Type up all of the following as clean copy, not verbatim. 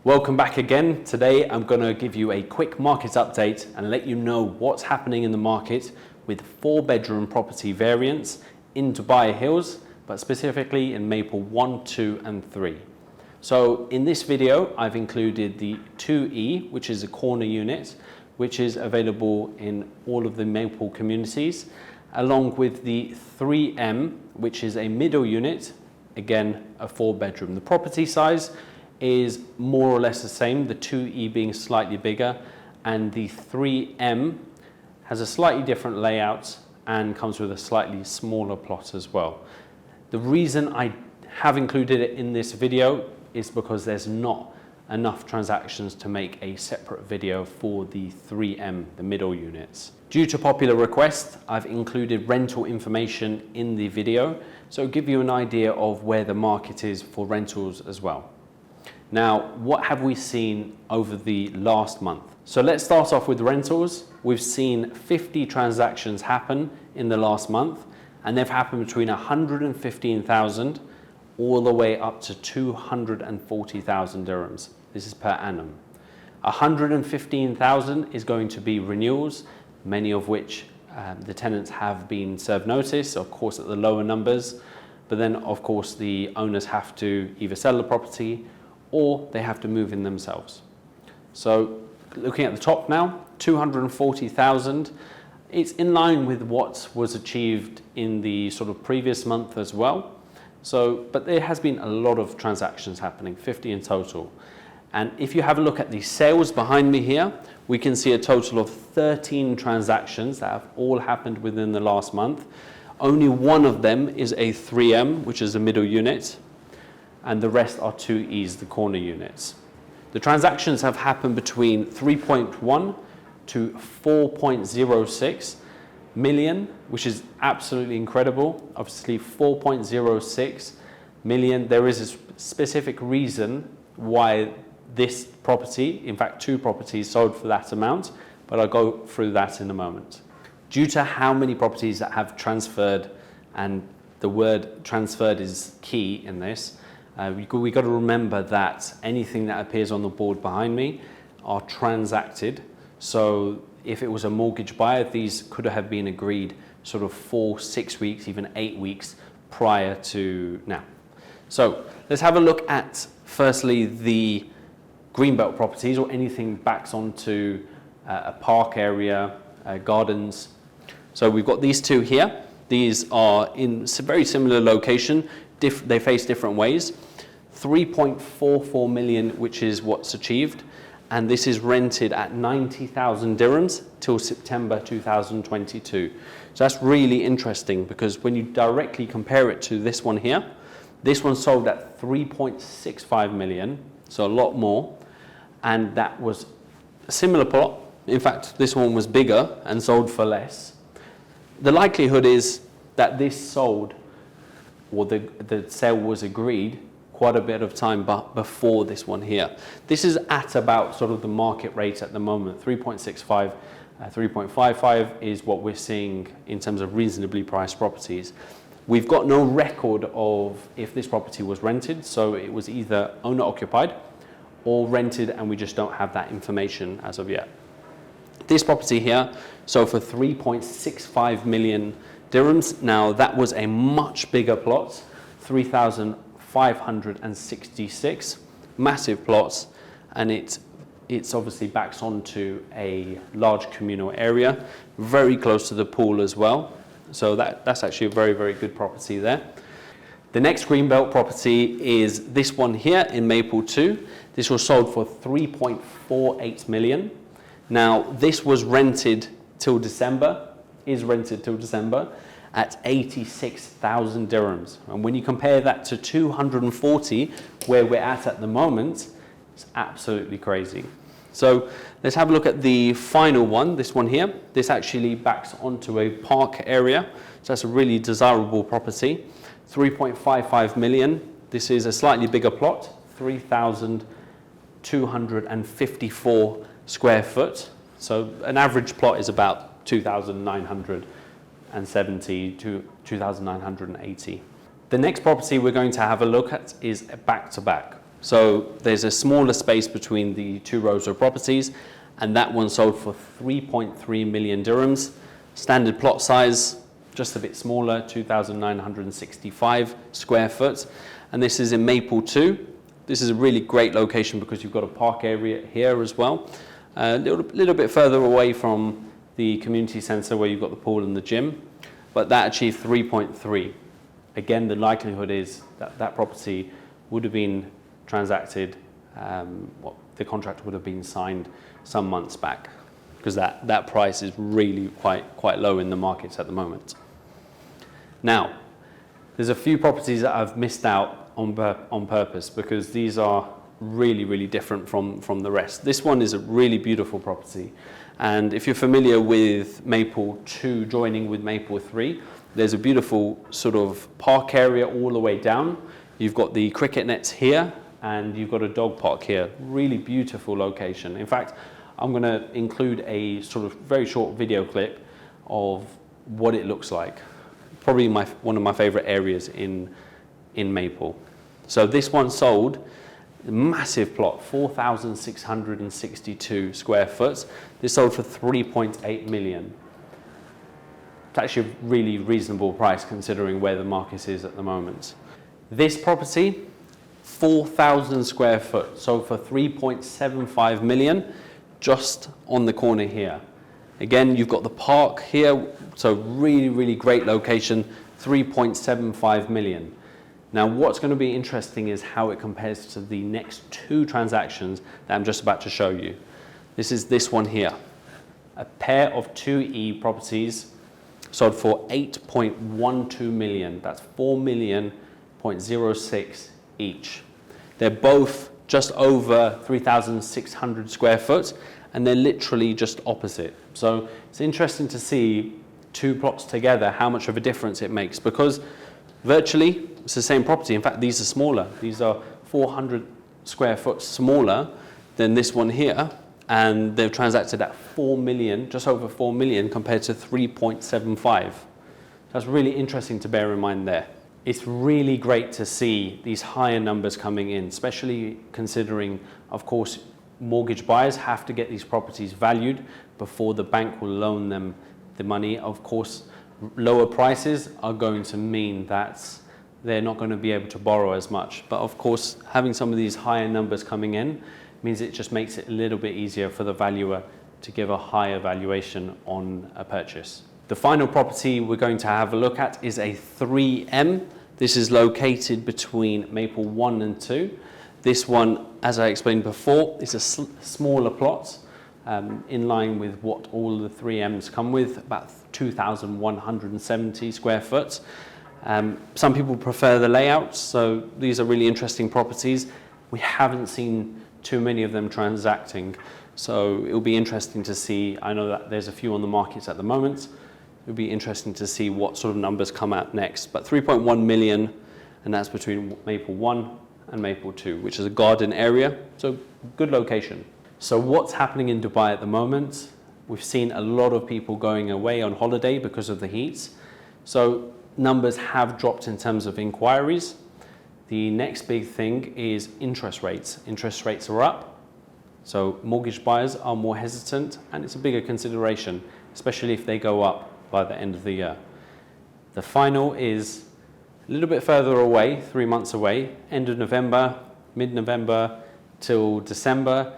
Welcome back again. Today I'm going to give you a quick market update and let you know what's happening in the market with 4-bedroom property variants in Dubai Hills, but specifically in Maple 1, 2 and 3. So in this video I've included the 2E, which is a corner unit, which is available in all of the Maple communities, along with the 3M, which is a middle unit, again a 4-bedroom. The property size is more or less the same, the 2E being slightly bigger, and the 3M has a slightly different layout and comes with a slightly smaller plot as well. The reason I have included it in this video is because there's not enough transactions to make a separate video for the 3M, the middle units. Due to popular request, I've included rental information in the video, so it'll give you an idea of where the market is for rentals as well. Now, what have we seen over the last month? So let's start off with rentals. We've seen 50 transactions happen in the last month, and they've happened between 115,000 all the way up to 240,000 dirhams. This is per annum. 115,000 is going to be renewals, many of which the tenants have been served notice, of course at the lower numbers, but then of course the owners have to either sell the property or they have to move in themselves. So looking at the top now, 240,000, it's in line with what was achieved in the sort of previous month as well. So, but there has been a lot of transactions happening, 50 in total. And if you have a look at the sales behind me here, we can see a total of 13 transactions that have all happened within the last month. Only one of them is a 3M, which is a middle unit, and the rest are 2Es, the corner units. The transactions have happened between 3.1 to 4.06 million, which is absolutely incredible. Obviously 4.06 million, there is a specific reason why this property, in fact 2 properties, sold for that amount, but I'll go through that in a moment. Due to how many properties that have transferred, and the word transferred is key in this, we got to remember that anything that appears on the board behind me are transacted. So if it was a mortgage buyer, these could have been agreed sort of 4, 6 weeks, even 8 weeks prior to now. So let's have a look at firstly the Greenbelt properties, or anything backs onto a park area, gardens. So we've got these 2 here. These are in very similar location. They face different ways. 3.44 million, which is what's achieved, and this is rented at 90,000 dirhams till September 2022. So that's really interesting, because when you directly compare it to this one here, this one sold at 3.65 million, so a lot more, and that was a similar plot. In fact, this one was bigger and sold for less. The likelihood is that this sold, or the sale was agreed quite a bit of time before this one here. This is at about sort of the market rate at the moment. 3.65, 3.55 is what we're seeing in terms of reasonably priced properties. We've got no record of if this property was rented, so it was either owner occupied or rented, and we just don't have that information as of yet. This property here, so for 3.65 million dirhams. Now that was a much bigger plot, 3,566, massive plots, and it's obviously backs onto a large communal area, very close to the pool as well. So that's actually a very, very good property there. The next Greenbelt property is this one here in Maple 2. This was sold for 3.48 million. Now this was rented till December, is rented till December at 86,000 dirhams. And when you compare that to 240, where we're at the moment, it's absolutely crazy. So let's have a look at the final one, this one here. This actually backs onto a park area, so that's a really desirable property. 3.55 million. This is a slightly bigger plot, 3,254 square foot. So an average plot is about 2,970 to 2,980. The next property we're going to have a look at is back-to-back. So there's a smaller space between the two rows of properties, and that one sold for 3.3 million dirhams. Standard plot size, just a bit smaller, 2,965 square foot. And this is in Maple 2. This is a really great location because you've got a park area here as well. A little bit further away from the community centre where you've got the pool and the gym, but that achieved 3.3. Again, the likelihood is that that property would have been transacted, the contract would have been signed some months back, because that price is really quite low in the markets at the moment. Now, there's a few properties that I've missed out on purpose because these are really different from the rest. This one is a really beautiful property, and if you're familiar with Maple 2 joining with Maple 3, there's a beautiful sort of park area all the way down. You've got the cricket nets here and you've got a dog park here. Really beautiful location. In fact, I'm going to include a sort of very short video clip of what it looks like. Probably one of my favorite areas in Maple. So this one sold, a massive plot, 4,662 square foot. This sold for 3.8 million. It's actually a really reasonable price considering where the market is at the moment. This property, 4,000 square foot, sold for 3.75 million, just on the corner here. Again, you've got the park here, so really great location, 3.75 million. Now, what's going to be interesting is how it compares to the next two transactions that I'm just about to show you. This is this one here. A pair of 2E properties sold for 8.12 million. That's 4.06 each. They're both just over 3,600 square foot, and they're literally just opposite. So it's interesting to see two plots together, how much of a difference it makes, because virtually it's the same property. In fact, these are smaller. These are 400 square foot smaller than this one here, and they've transacted at 4 million, just over 4 million compared to 3.75. That's really interesting to bear in mind there. It's really great to see these higher numbers coming in, especially considering, of course, mortgage buyers have to get these properties valued before the bank will loan them the money. Of course, lower prices are going to mean that they're not going to be able to borrow as much. But of course, having some of these higher numbers coming in means it just makes it a little bit easier for the valuer to give a higher valuation on a purchase. The final property we're going to have a look at is a 3M. This is located between Maple 1 and 2. This one, as I explained before, is a smaller plot, in line with what all the 3Ms come with, about 2,170 square foot. Some people prefer the layouts, so these are really interesting properties. We haven't seen too many of them transacting, so it'll be interesting to see. I know that there's a few on the markets at the moment. It'll be interesting to see what sort of numbers come out next. But 3.1 million, and that's between Maple 1 and Maple 2, which is a garden area, so good location. So what's happening in Dubai at the moment? We've seen a lot of people going away on holiday because of the heat. So numbers have dropped in terms of inquiries. The next big thing is interest rates. Interest rates are up, so mortgage buyers are more hesitant, and it's a bigger consideration, especially if they go up by the end of the year. The final is a little bit further away, 3 months away, end of November, mid-November till December,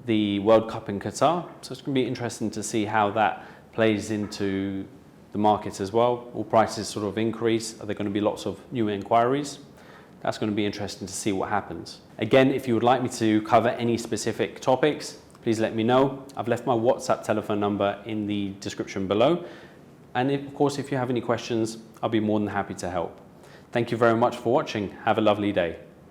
the World Cup in Qatar. So it's going to be interesting to see how that plays into the markets as well. Will prices sort of increase? Are there going to be lots of new inquiries? That's going to be interesting to see what happens. Again, if you would like me to cover any specific topics, please let me know. I've left my WhatsApp telephone number in the description below. And of course, if you have any questions, I'll be more than happy to help. Thank you very much for watching. Have a lovely day.